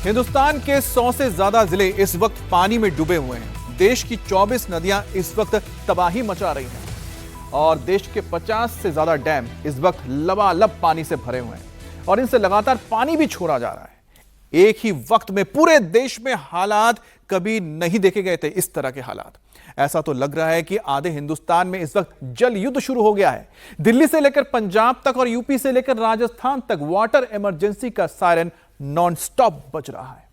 हिंदुस्तान के 100 से ज्यादा जिले इस वक्त पानी में डूबे हुए हैं। देश की 24 नदियां इस वक्त तबाही मचा रही हैं और देश के 50 से ज्यादा डैम इस वक्त लबालब पानी से भरे हुए हैं और इनसे लगातार पानी भी छोड़ा जा रहा है। एक ही वक्त में पूरे देश में हालात कभी नहीं देखे गए थे, इस तरह के हालात। ऐसा तो लग रहा है कि आधे हिंदुस्तान में इस वक्त जल युद्ध शुरू हो गया है। दिल्ली से लेकर पंजाब तक और यूपी से लेकर राजस्थान तक वाटर इमरजेंसी का सायरन नॉन स्टॉप बज रहा है।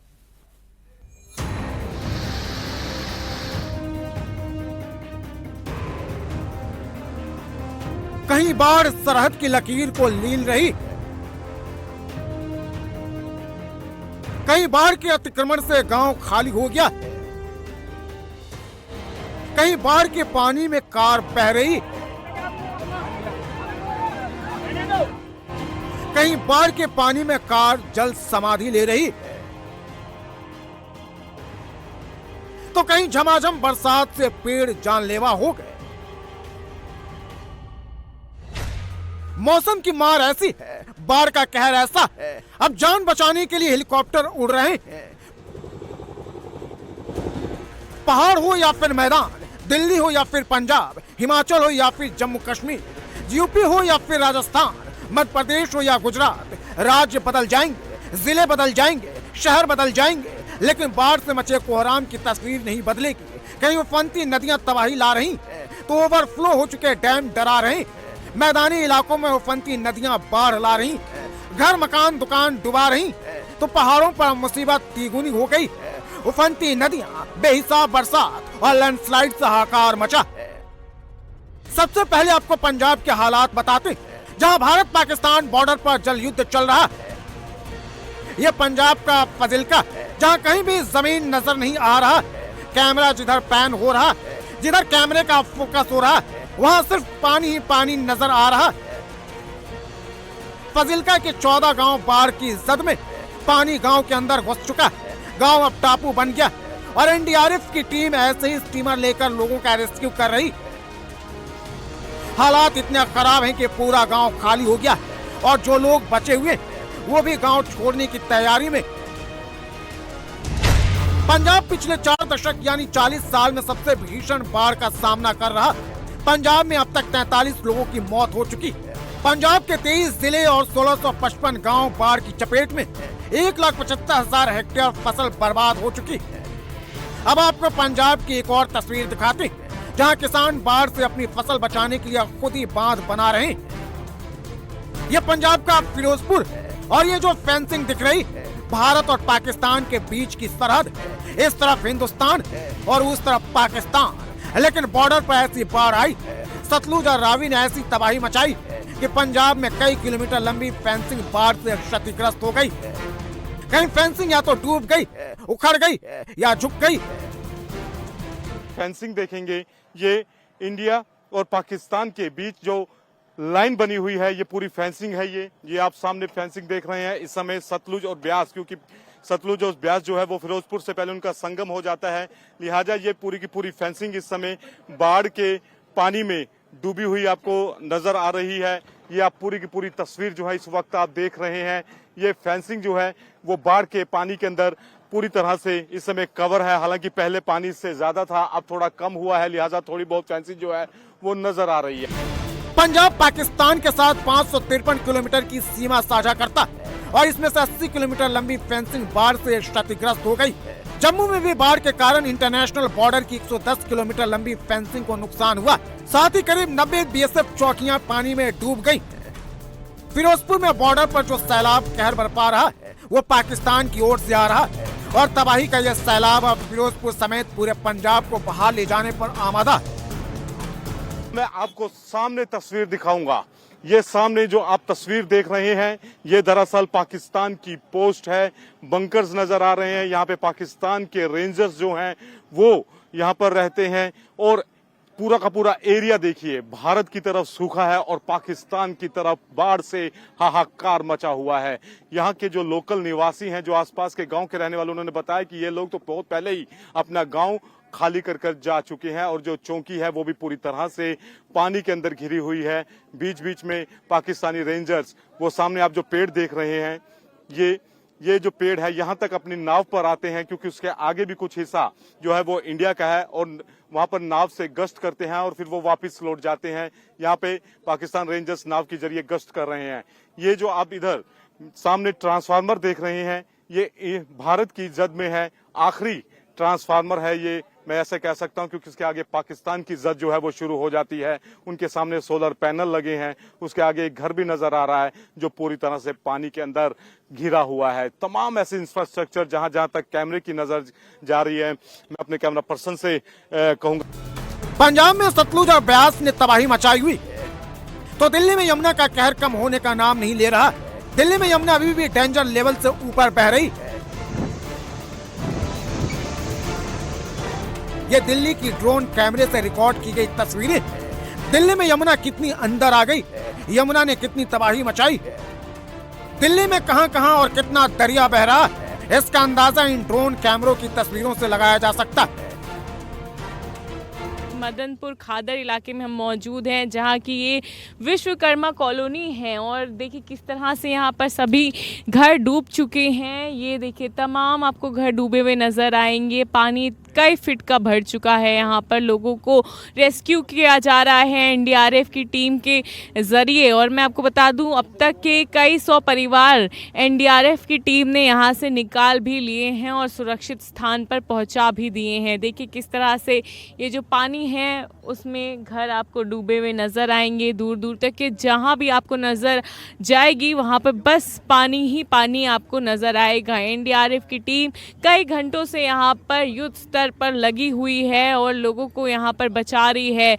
कहीं बाढ़ सरहद की लकीर को लील रही, कहीं बाढ़ के अतिक्रमण से गांव खाली हो गया, कहीं बाढ़ के पानी में कार बह रही, कहीं बाढ़ के पानी में कार जल समाधि ले रही, तो कहीं झमाझम बरसात से पेड़ जानलेवा हो गए। मौसम की मार ऐसी है, बाढ़ का कहर ऐसा है, अब जान बचाने के लिए हेलीकॉप्टर उड़ रहे हैं। पहाड़ हो या फिर मैदान, दिल्ली हो या फिर पंजाब, हिमाचल हो या फिर जम्मू कश्मीर, यूपी हो या फिर राजस्थान, मध्य प्रदेश हो या गुजरात, राज्य बदल जाएंगे, जिले बदल जाएंगे, शहर बदल जाएंगे, लेकिन बाढ़ से मचे कोहराम की तस्वीर नहीं बदलेगी। कहीं उफनती नदियां तबाही ला रही हैं, तो ओवरफ्लो हो चुके डैम डरा रहे हैं। मैदानी इलाकों में उफनती नदियां बाढ़ ला रही हैं, घर मकान दुकान डुबा रही हैं, तो पहाड़ों पर मुसीबत तिगुनी हो गई है। उफनती नदियां, बेहिसाब बरसात और लैंडस्लाइड से हाहाकार मचा है। सबसे पहले आपको पंजाब के हालात बताते हैं, जहां भारत पाकिस्तान बॉर्डर पर जल युद्ध चल रहा है। यह पंजाब का फजिल्का है, जहां कहीं भी जमीन नजर नहीं आ रहा है। कैमरा जिधर पैन हो रहा है, जिधर कैमरे का फोकस हो रहा है, वहां सिर्फ पानी ही पानी नजर आ रहा है। फजिल्का के 14 गांव बाढ़ की जद में, पानी गांव के अंदर घुस चुका है। गांव अब टापू बन गया है और एनडीआरएफ की टीम ऐसे ही स्टीमर लेकर लोगों का रेस्क्यू कर रही है। हालात इतने खराब हैं कि पूरा गांव खाली हो गया है और जो लोग बचे हुए हैं वो भी गांव छोड़ने की तैयारी में। पंजाब पिछले 4 दशक यानी 40 साल में सबसे भीषण बाढ़ का सामना कर रहा है। पंजाब में अब तक 43 लोगों की मौत हो चुकी है। पंजाब के 23 जिले और 1655 गांव बाढ़ की चपेट में, 1,75,000 हेक्टेयर फसल बर्बाद हो चुकी है। अब आपको पंजाब की एक और तस्वीर दिखाते हैं, जहां किसान बाढ़ से अपनी फसल बचाने के लिए खुद ही बांध बना रहे हैं। यह पंजाब का फिरोजपुर है और ये जो फेंसिंग दिख रही है, भारत और पाकिस्तान के बीच की सरहद है। इस तरफ हिंदुस्तान है और उस तरफ पाकिस्तान, लेकिन बॉर्डर पर ऐसी बाढ़ आई है, सतलुज और रावी ने ऐसी तबाही मचाई है कि पंजाब में कई किलोमीटर लंबी फेंसिंग बाढ़ से क्षतिग्रस्त हो गई है। कहीं फेंसिंग या तो डूब गई है, उखड़ गई है या झुक गई है। फेंसिंग देखेंगे, ये इंडिया और पाकिस्तान के बीच जो लाइन बनी हुई है, ये पूरी फेंसिंग है। ये आप सामने फेंसिंग देख रहे हैं। इस समय सतलुज और ब्यास, क्योंकि सतलुज और ब्यास जो है वो फिरोजपुर से पहले उनका संगम हो जाता है, लिहाजा ये पूरी की पूरी फेंसिंग इस समय बाढ़ के पानी में डूबी हुई आपको नजर आ रही है। ये आप पूरी की पूरी तस्वीर जो है इस वक्त आप देख रहे हैं। ये फेंसिंग जो है वो बाढ़ के पानी के अंदर पूरी तरह से इस समय कवर है। हालांकि पहले पानी से ज्यादा था, अब थोड़ा कम हुआ है, लिहाजा थोड़ी बहुत फेंसिंग जो है वो नजर आ रही है। पंजाब पाकिस्तान के साथ 553 किलोमीटर की सीमा साझा करता है और इसमें से 80 किलोमीटर लंबी फेंसिंग बाढ़ से क्षतिग्रस्त हो गई है। जम्मू में भी बाढ़ के कारण इंटरनेशनल बॉर्डर की 110 किलोमीटर लंबी फेंसिंग को नुकसान हुआ। साथ ही करीब 90 बीएसएफ चौकियां पानी में डूब गई। फिरोजपुर में बॉर्डर पर जो सैलाब कहर बरपा रहा है, वो पाकिस्तान की ओर से आ रहा है और तबाही का यह सैलाब अब फिरोजपुर समेत पूरे पंजाब को बहा ले जाने पर आमादा है। मैं आपको सामने तस्वीर दिखाऊंगा। ये सामने जो आप तस्वीर देख रहे हैं, ये दरअसल पाकिस्तान की पोस्ट है। बंकर्स नजर आ रहे हैं। यहाँ पे पाकिस्तान के रेंजर्स जो हैं वो यहाँ पर रहते हैं और पूरा का पूरा एरिया देखिए, भारत की तरफ सूखा है और पाकिस्तान की तरफ बाढ़ से हाहाकार मचा हुआ है। यहाँ के जो लोकल निवासी हैं, जो आसपास के गांव के रहने वाले, उन्होंने बताया कि ये लोग तो बहुत पहले ही अपना गांव खाली कर जा चुके हैं और जो चौकी है वो भी पूरी तरह से पानी के अंदर घिरी हुई है। बीच बीच में पाकिस्तानी रेंजर्स, वो सामने आप जो पेड़ देख रहे हैं, ये जो पेड़ है यहाँ तक अपनी नाव पर आते हैं, क्योंकि उसके आगे भी कुछ हिस्सा जो है वो इंडिया का है और वहां पर नाव से गश्त करते हैं और फिर वो वापस लौट जाते हैं। यहाँ पे पाकिस्तान रेंजर्स नाव के जरिए गश्त कर रहे हैं। ये जो आप इधर सामने ट्रांसफार्मर देख रहे हैं, ये भारत की जद में है, आखिरी ट्रांसफार्मर है ये, मैं ऐसे कह सकता हूं, क्योंकि इसके आगे पाकिस्तान की जद जो है वो शुरू हो जाती है। उनके सामने सोलर पैनल लगे हैं, उसके आगे एक घर भी नजर आ रहा है जो पूरी तरह से पानी के अंदर घिरा हुआ है। तमाम ऐसे इंफ्रास्ट्रक्चर जहां जहां तक कैमरे की नजर जा रही है, मैं अपने कैमरा पर्सन से कहूंगा। पंजाब में सतलुज और ब्यास ने तबाही मचाई हुई है, तो दिल्ली में यमुना का कहर कम होने का नाम नहीं ले रहा। दिल्ली में यमुना अभी भी डेंजर लेवल से ऊपर बह रही है। ये दिल्ली की ड्रोन कैमरे से रिकॉर्ड की गई तस्वीरें हैं। दिल्ली में यमुना कितनी अंदर आ गई है, यमुना ने कितनी तबाही मचाई है, दिल्ली में कहां-कहां और कितना दरिया बह रहा है, इसका अंदाजा इन ड्रोन कैमरों की तस्वीरों से लगाया जा सकता है। मदनपुर खादर इलाके में हम मौजूद हैं, जहां की ये विश्वकर्मा कॉलोनी है और देखिए किस तरह से यहाँ पर सभी घर डूब चुके हैं। ये देखिए तमाम आपको घर डूबे हुए नज़र आएंगे। पानी कई फीट का भर चुका है। यहाँ पर लोगों को रेस्क्यू किया जा रहा है एनडीआरएफ की टीम के ज़रिए। और मैं आपको बता दूं, अब तक के कई 100 परिवार एनडीआरएफ की टीम ने यहाँ से निकाल भी लिए हैं और सुरक्षित स्थान पर पहुँचा भी दिए हैं। देखिए किस तरह से ये जो पानी है उसमें घर आपको डूबे हुए नज़र आएंगे। दूर दूर तक के जहाँ भी आपको नज़र जाएगी वहाँ पर बस पानी ही पानी आपको नज़र आएगा। एनडीआरएफ की टीम कई घंटों से यहाँ पर युद्ध स्तर पर लगी हुई है और लोगों को यहाँ पर बचा रही है।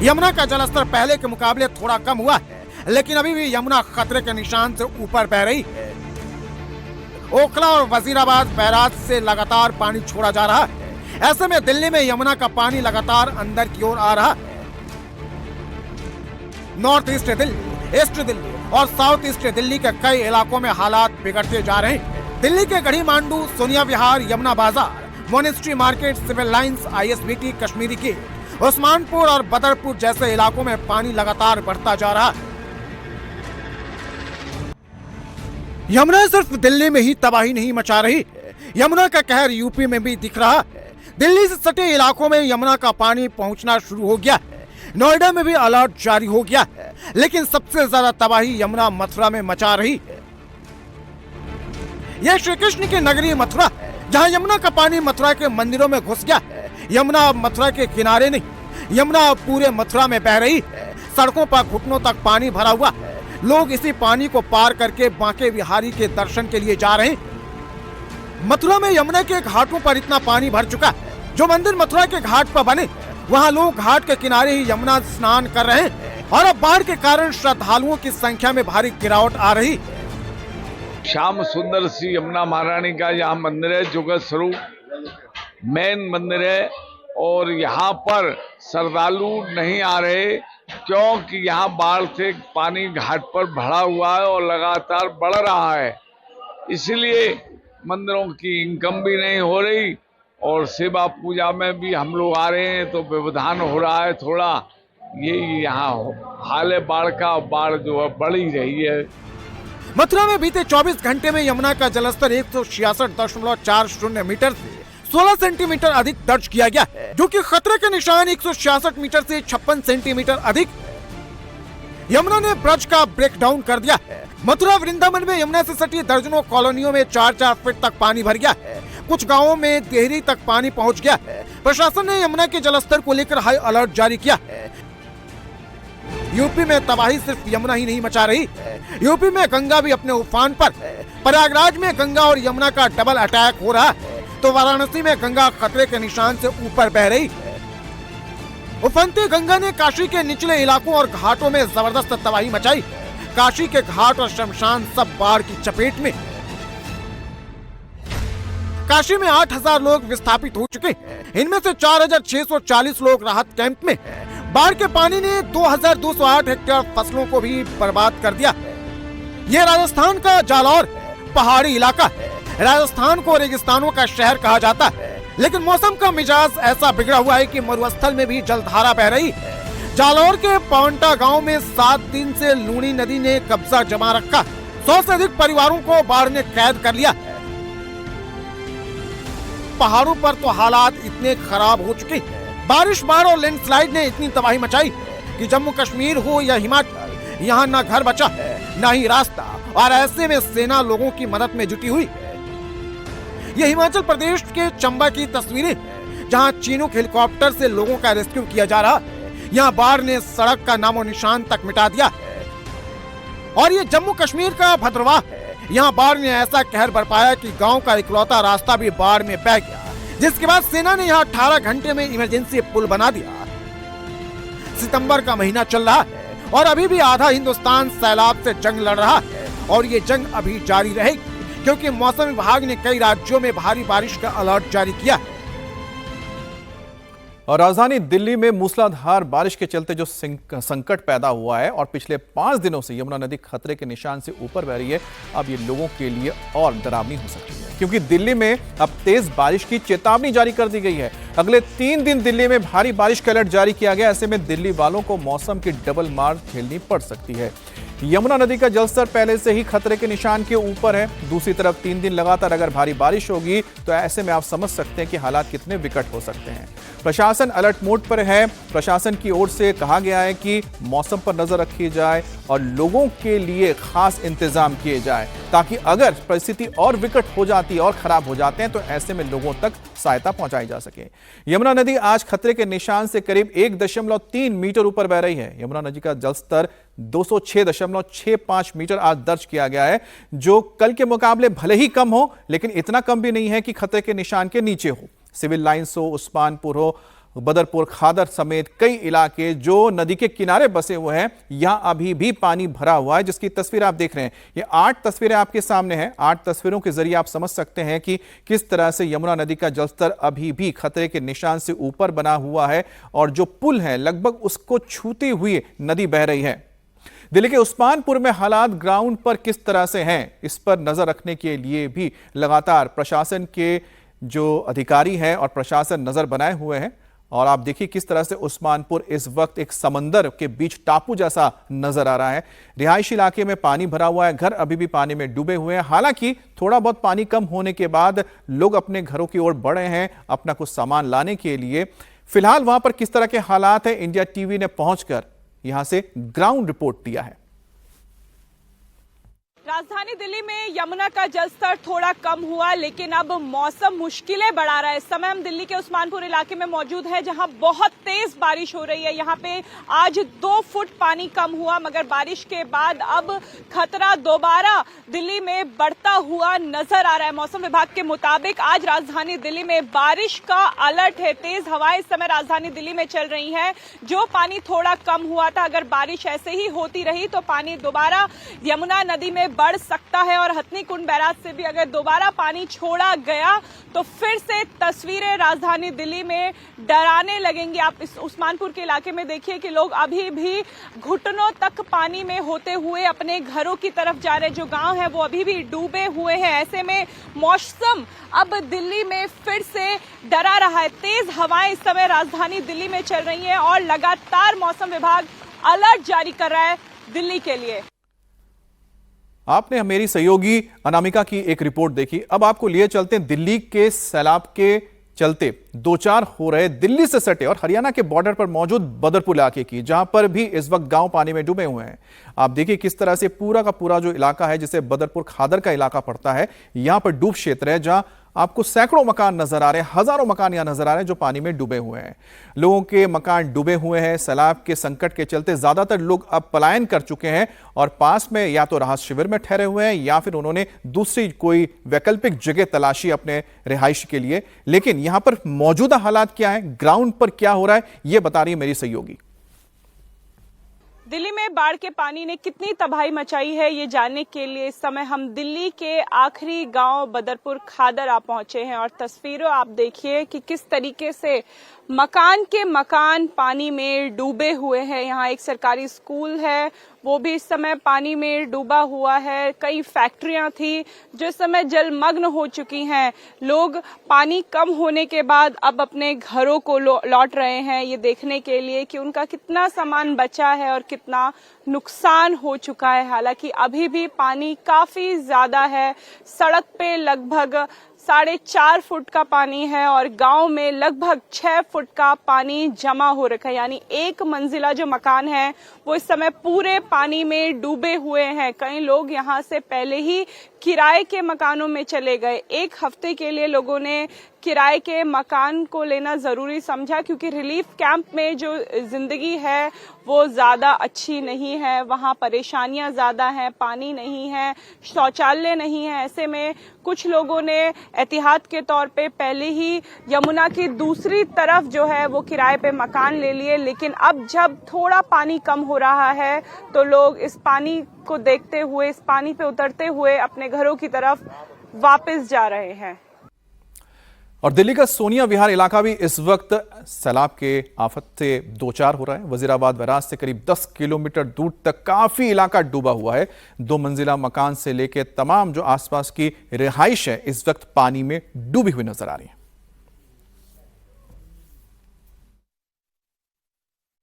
यमुना का जलस्तर पहले के मुकाबले थोड़ा कम हुआ है, लेकिन अभी भी यमुना खतरे के निशान से ऊपर बह रही है। ओखला और वजीराबाद बैराज से लगातार पानी छोड़ा जा रहा है। ऐसे में दिल्ली में यमुना का पानी लगातार अंदर की ओर आ रहा है। North east Delhi, east Delhi और साउथ ईस्ट दिल्ली के कई इलाकों में हालात बिगड़ते जा रहे हैं। दिल्ली के गढ़ी Mandu, Sonia Vihar, Yamuna Bazaar, monastery market, Civil Lines, ISBT, Kashmiri की, उस्मानपुर और बदरपुर जैसे इलाकों में पानी लगातार बढ़ता जा रहा है। यमुना सिर्फ दिल्ली में ही तबाही नहीं मचा रही है, यमुना का कहर यूपी में भी दिख रहा है। दिल्ली से सटे इलाकों में यमुना का पानी पहुंचना शुरू हो गया है। नोएडा में भी अलर्ट जारी हो गया है, लेकिन सबसे ज्यादा तबाही यमुना मथुरा में मचा रही है। यह श्री कृष्ण की नगरी मथुरा है, जहां यमुना का पानी मथुरा के मंदिरों में घुस गया है। यमुना अब मथुरा के किनारे नहीं, यमुना अब पूरे मथुरा में बह रही है। सड़कों पर घुटनों तक पानी भरा हुआ है। लोग इसी पानी को पार करके बांके बिहारी के दर्शन के लिए जा रहे हैं। मथुरा में यमुना के घाटों पर इतना पानी भर चुका है, जो मंदिर मथुरा के घाट पर बने वहां लोग घाट के किनारे ही यमुना स्नान कर रहे हैं और अब बाढ़ के कारण श्रद्धालुओं की संख्या में भारी गिरावट आ रही है। श्याम सुंदर सी यमुना महारानी का यहाँ मंदिर है, जुगत स्वरूप मेन मंदिर है और यहाँ पर श्रद्धालु नहीं आ रहे क्योंकि यहाँ बाढ़ से पानी घाट पर भरा हुआ है और लगातार बढ़ रहा है। इसलिए मंदिरों की इनकम भी नहीं हो रही और सेवा पूजा में भी हम लोग आ रहे हैं तो व्यवधान हो रहा है थोड़ा। ये यहाँ हाल है बाढ़ का, बाढ़ जो है बढ़ ही रही है। मथुरा में बीते 24 घंटे में यमुना का जलस्तर 166.40 मीटर से 16 सेंटीमीटर अधिक दर्ज किया गया है, जो कि खतरे के निशान 166 मीटर से 56 सेंटीमीटर अधिक। यमुना ने ब्रज का ब्रेकडाउन कर दिया है। मथुरा वृंदावन में यमुना से सटी दर्जनों कॉलोनियों में 4-4 फीट तक पानी भर गया है। कुछ गांवों में देहरी तक पानी पहुंच गया है। प्रशासन ने यमुना के जलस्तर को लेकर हाई अलर्ट जारी किया है। यूपी में तबाही सिर्फ यमुना ही नहीं मचा रही है, यूपी में गंगा भी अपने उफान पर है। प्रयागराज में गंगा और यमुना का डबल अटैक हो रहा है, तो वाराणसी में गंगा खतरे के निशान से ऊपर बह रही है। उफनती गंगा ने काशी के निचले इलाकों और घाटों में जबरदस्त तबाही मचाई है। काशी के घाट और शमशान सब बाढ़ की चपेट में। काशी में 8000 लोग विस्थापित हो चुके हैं, इनमें से 4640 लोग राहत कैंप में हैं। बाढ़ के पानी ने 2208 हेक्टेयर फसलों को भी बर्बाद कर दिया है। ये राजस्थान का जालौर है, पहाड़ी इलाका है। राजस्थान को रेगिस्तानों का शहर कहा जाता है, लेकिन मौसम का मिजाज ऐसा बिगड़ा हुआ है कि मरुस्थल में भी जलधारा बह रही है। जालौर के पवंटा गांव में 7 दिन से लूणी नदी ने कब्जा जमा रखा। 100 से अधिक परिवारों को बाढ़ ने कैद कर लिया है। पहाड़ों पर तो हालात इतने खराब हो चुके हैं, बारिश, बाढ़ और लैंडस्लाइड ने इतनी तबाही मचाई है कि जम्मू कश्मीर हो या हिमाचल, यहाँ ना घर बचा है ना ही रास्ता, और ऐसे में सेना लोगों की मदद में जुटी हुई है। ये हिमाचल प्रदेश के चंबा की तस्वीरें हैं, जहाँ चीनूक हेलीकॉप्टर से लोगों का रेस्क्यू किया जा रहा है। यहाँ बाढ़ ने सड़क का नामो निशान तक मिटा दिया है। और ये जम्मू कश्मीर का भद्रवाह है। यहाँ बाढ़ ने ऐसा कहर बरपाया कि गांव का इकलौता रास्ता भी बाढ़ में बह गया, जिसके बाद सेना ने यहाँ 18 घंटे में इमरजेंसी पुल बना दिया। सितंबर का महीना चल रहा है और अभी भी आधा हिंदुस्तान सैलाब से जंग लड़ रहा है, और ये जंग अभी जारी रहेगी, क्योंकि मौसम विभाग ने कई राज्यों में भारी बारिश का अलर्ट जारी किया है। और राजधानी दिल्ली में मूसलाधार बारिश के चलते जो संकट पैदा हुआ है और पिछले 5 दिनों से यमुना नदी खतरे के निशान से ऊपर बह रही है, अब ये लोगों के लिए और डरावनी हो सकती है, क्योंकि दिल्ली में अब तेज बारिश की चेतावनी जारी कर दी गई है। अगले 3 दिन दिल्ली में भारी बारिश का अलर्ट जारी किया गया। ऐसे में दिल्ली वालों को मौसम की डबल मार झेलनी पड़ सकती है। यमुना नदी का जलस्तर पहले से ही खतरे के निशान के ऊपर है। दूसरी तरफ 3 दिन लगातार अगर भारी बारिश होगी तो ऐसे में आप समझ सकते हैं कि हालात कितने विकट हो सकते हैं। प्रशासन अलर्ट मोड पर है। प्रशासन की ओर से कहा गया है कि मौसम पर नजर रखी जाए और लोगों के लिए खास इंतजाम किए जाए, ताकि अगर परिस्थिति और विकट हो जाती है और खराब हो जाते हैं तो ऐसे में लोगों तक सहायता पहुंचाई जा सके। यमुना नदी आज खतरे के निशान से करीब 1.3 मीटर ऊपर बह रही है। यमुना नदी का जलस्तर 206.65 मीटर आज दर्ज किया गया है, जो कल के मुकाबले भले ही कम हो, लेकिन इतना कम भी नहीं है कि खतरे के निशान के नीचे हो। सिविल लाइंस हो, उस्मानपुर हो, बदरपुर, खादर समेत कई इलाके जो नदी के किनारे बसे हुए हैं, यहां अभी भी पानी भरा हुआ है, जिसकी तस्वीर आप देख रहे हैं। ये 8 तस्वीरें आपके सामने हैं। 8 तस्वीरों के जरिए आप समझ सकते हैं कि किस तरह से यमुना नदी का जलस्तर अभी भी खतरे के निशान से ऊपर बना हुआ है और जो पुल है लगभग उसको छूती हुई नदी बह रही है। दिल्ली के उस्मानपुर में हालात ग्राउंड पर किस तरह से हैं, इस पर नजर रखने के लिए भी लगातार प्रशासन के जो अधिकारी हैं और प्रशासन नजर बनाए हुए हैं। और आप देखिए किस तरह से उस्मानपुर इस वक्त एक समंदर के बीच टापू जैसा नजर आ रहा है। रिहायशी इलाके में पानी भरा हुआ है, घर अभी भी पानी में डूबे हुए हैं। हालांकि थोड़ा बहुत पानी कम होने के बाद लोग अपने घरों की ओर बढ़े हैं अपना कुछ सामान लाने के लिए। फिलहाल वहां पर किस तरह के हालात है, इंडिया टीवी ने पहुंचकर यहां से ग्राउंड रिपोर्ट दिया है। राजधानी दिल्ली में यमुना का जलस्तर थोड़ा कम हुआ, लेकिन अब मौसम मुश्किलें बढ़ा रहा है। इस समय हम दिल्ली के उस्मानपुर इलाके में मौजूद हैं, जहां बहुत तेज बारिश हो रही है। यहां पे आज 2 फुट पानी कम हुआ, मगर बारिश के बाद अब खतरा दोबारा दिल्ली में बढ़ता हुआ नजर आ रहा है। मौसम विभाग के मुताबिक आज राजधानी दिल्ली में बारिश का अलर्ट है। तेज हवाएं इस समय राजधानी दिल्ली में चल रही हैं। जो पानी थोड़ा कम हुआ था, अगर बारिश ऐसे ही होती रही तो पानी दोबारा यमुना नदी में बढ़ सकता है, और हथनी कुंड बैराज से भी अगर दोबारा पानी छोड़ा गया तो फिर से तस्वीरें राजधानी दिल्ली में डराने लगेंगी। आप इस उस्मानपुर के इलाके में देखिए कि लोग अभी भी घुटनों तक पानी में होते हुए अपने घरों की तरफ जा रहे हैं। जो गांव है वो अभी भी डूबे हुए हैं। ऐसे में मौसम अब दिल्ली में फिर से डरा रहा है। तेज हवाएं इस समय राजधानी दिल्ली में चल रही हैं और लगातार मौसम विभाग अलर्ट जारी कर रहा है दिल्ली के लिए। आपने मेरी सहयोगी अनामिका की एक रिपोर्ट देखी। अब आपको लिए चलते हैं दिल्ली के सैलाब के चलते 2-4 हो रहे दिल्ली से सटे और हरियाणा के बॉर्डर पर मौजूद बदरपुर इलाके की, जहां पर भी इस वक्त गांव पानी में डूबे हुए हैं। आप देखिए किस तरह से पूरा का पूरा जो इलाका है, जिसे बदरपुर खादर का इलाका पड़ता है, यहां पर डूब क्षेत्र है, जहां आपको सैकड़ों मकान नजर आ रहे हैं, हजारों मकान यहां नजर आ रहे हैं जो पानी में डूबे हुए हैं। लोगों के मकान डूबे हुए हैं। सैलाब के संकट के चलते ज्यादातर लोग अब पलायन कर चुके हैं और पास में या तो राहत शिविर में ठहरे हुए हैं या फिर उन्होंने दूसरी कोई वैकल्पिक जगह तलाशी अपने रिहाइश के लिए। लेकिन यहां पर मौजूदा हालात क्या है, ग्राउंड पर क्या हो रहा है, यह बता रही है मेरी सहयोगी। दिल्ली में बाढ़ के पानी ने कितनी तबाही मचाई है, ये जानने के लिए इस समय हम दिल्ली के आखिरी गांव बदरपुर खादर आ पहुंचे हैं। और तस्वीरों आप देखिए कि किस तरीके से मकान के मकान पानी में डूबे हुए हैं। यहाँ एक सरकारी स्कूल है वो भी इस समय पानी में डूबा हुआ है। कई फैक्ट्रियां थी जो इस समय जलमग्न हो चुकी हैं। लोग पानी कम होने के बाद अब अपने घरों को लौट रहे हैं ये देखने के लिए कि उनका कितना सामान बचा है और कितना नुकसान हो चुका है। हालांकि अभी भी पानी काफी ज्यादा है। सड़क पे लगभग 4.5 फुट का पानी है और गांव में लगभग 6 फुट का पानी जमा हो रखा है। यानी एक मंजिला जो मकान है वो इस समय पूरे पानी में डूबे हुए हैं। कई लोग यहां से पहले ही किराए के मकानों में चले गए। एक हफ्ते के लिए लोगों ने किराए के मकान को लेना जरूरी समझा क्योंकि रिलीफ कैंप में जो जिंदगी है वो ज्यादा अच्छी नहीं है। वहां परेशानियां ज्यादा हैं, पानी नहीं है, शौचालय नहीं है। ऐसे में कुछ लोगों ने एहतियात के तौर पे पहले ही यमुना की दूसरी तरफ जो है वो किराए पे मकान ले लिए। लेकिन अब जब थोड़ा पानी कम हो रहा है तो लोग इस पानी को देखते हुए, इस पानी पे उतरते हुए अपने घरों की तरफ वापस जा रहे हैं। और दिल्ली का सोनिया विहार इलाका भी इस वक्त सैलाब के आफत से दो चार हो रहा है। वजीराबाद बैराज से करीब 10 किलोमीटर दूर तक काफी इलाका डूबा हुआ है। 2 मंजिला मकान से लेकर तमाम जो आसपास की रिहाइश है इस वक्त पानी में डूबी हुई नजर आ रही है।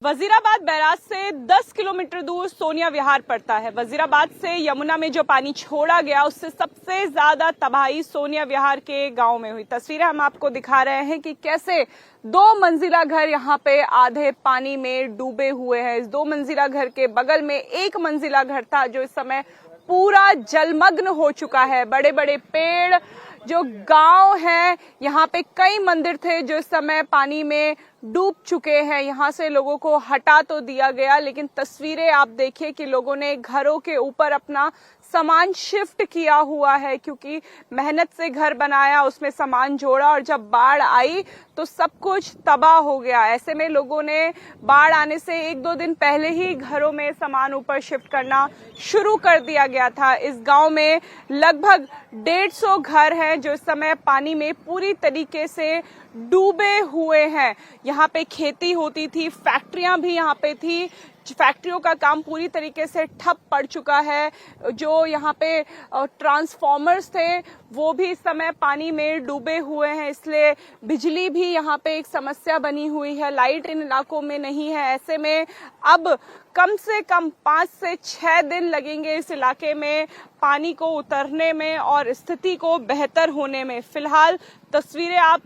वजीराबाद बैराज से 10 किलोमीटर दूर सोनिया विहार पड़ता है। वजीराबाद से यमुना में जो पानी छोड़ा गया उससे सबसे ज्यादा तबाही सोनिया विहार के गांव में हुई। तस्वीरें हम आपको दिखा रहे हैं कि कैसे 2 मंजिला घर यहाँ पे आधे पानी में डूबे हुए हैं। इस 2 मंजिला घर के बगल में 1 मंजिला घर था जो इस समय पूरा जलमग्न हो चुका है। बड़े बड़े पेड़, जो गांव है, यहाँ पे कई मंदिर थे जो इस समय पानी में डूब चुके हैं। यहाँ से लोगों को हटा तो दिया गया लेकिन तस्वीरें आप देखिए कि लोगों ने घरों के ऊपर अपना सामान शिफ्ट किया हुआ है क्योंकि मेहनत से घर बनाया, उसमें सामान जोड़ा और जब बाढ़ आई तो सब कुछ तबाह हो गया। ऐसे में लोगों ने बाढ़ आने से 1-2 दिन पहले ही घरों में सामान ऊपर शिफ्ट करना शुरू कर दिया गया था। इस गांव में लगभग 150 घर हैं जो इस समय पानी में पूरी तरीके से डूबे हुए हैं। यहाँ पे खेती होती थी, फैक्ट्रियां भी यहाँ पे थी। फैक्ट्रियों का काम पूरी तरीके से ठप पड़ चुका है। जो यहाँ पे ट्रांसफॉर्मर्स थे वो भी इस समय पानी में डूबे हुए हैं, इसलिए बिजली भी यहाँ पे एक समस्या बनी हुई है। लाइट इन इलाकों में नहीं है। ऐसे में अब कम से कम 5 से 6 दिन लगेंगे इस इलाके में पानी को उतरने में और स्थिति को बेहतर होने में। फिलहाल तस्वीरें आप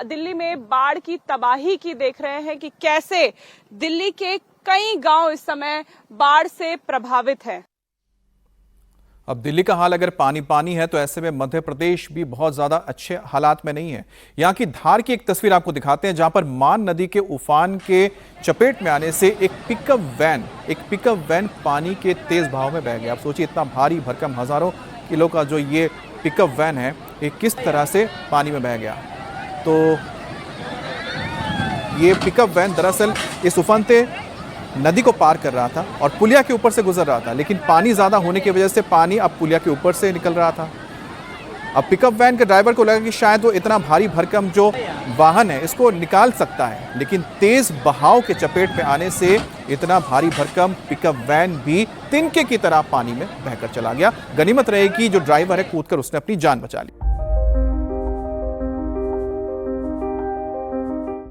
दिल्ली में बाढ़ की तबाही की देख रहे हैं कि कैसे दिल्ली के कई गांव इस समय बाढ़ से प्रभावित हैं। अब दिल्ली का हाल अगर पानी पानी है तो ऐसे में मध्य प्रदेश भी बहुत ज्यादा अच्छे हालात में नहीं है। यहां की धार की एक तस्वीर आपको दिखाते हैं जहां पर मान नदी के उफान के चपेट में आने से एक पिकअप वैन पानी के तेज बहाव में बह गया। आप सोचिए इतना भारी भरकम हजारों किलो का जो ये पिकअप वैन है ये किस तरह से पानी में बह गया। तो ये पिकअप वैन दरअसल इस उफनते नदी को पार कर रहा था और पुलिया के ऊपर से गुजर रहा था, लेकिन पानी ज्यादा होने की वजह से पानी अब पुलिया के ऊपर से निकल रहा था। अब पिकअप वैन के ड्राइवर को लगा कि शायद वो इतना भारी भरकम जो वाहन है इसको निकाल सकता है, लेकिन तेज बहाव के चपेट में आने से इतना भारी भरकम पिकअप वैन भी तिनके की तरह पानी में बहकर चला गया। गनीमत रहे कि जो ड्राइवर है कूदकर उसने अपनी जान बचा ली।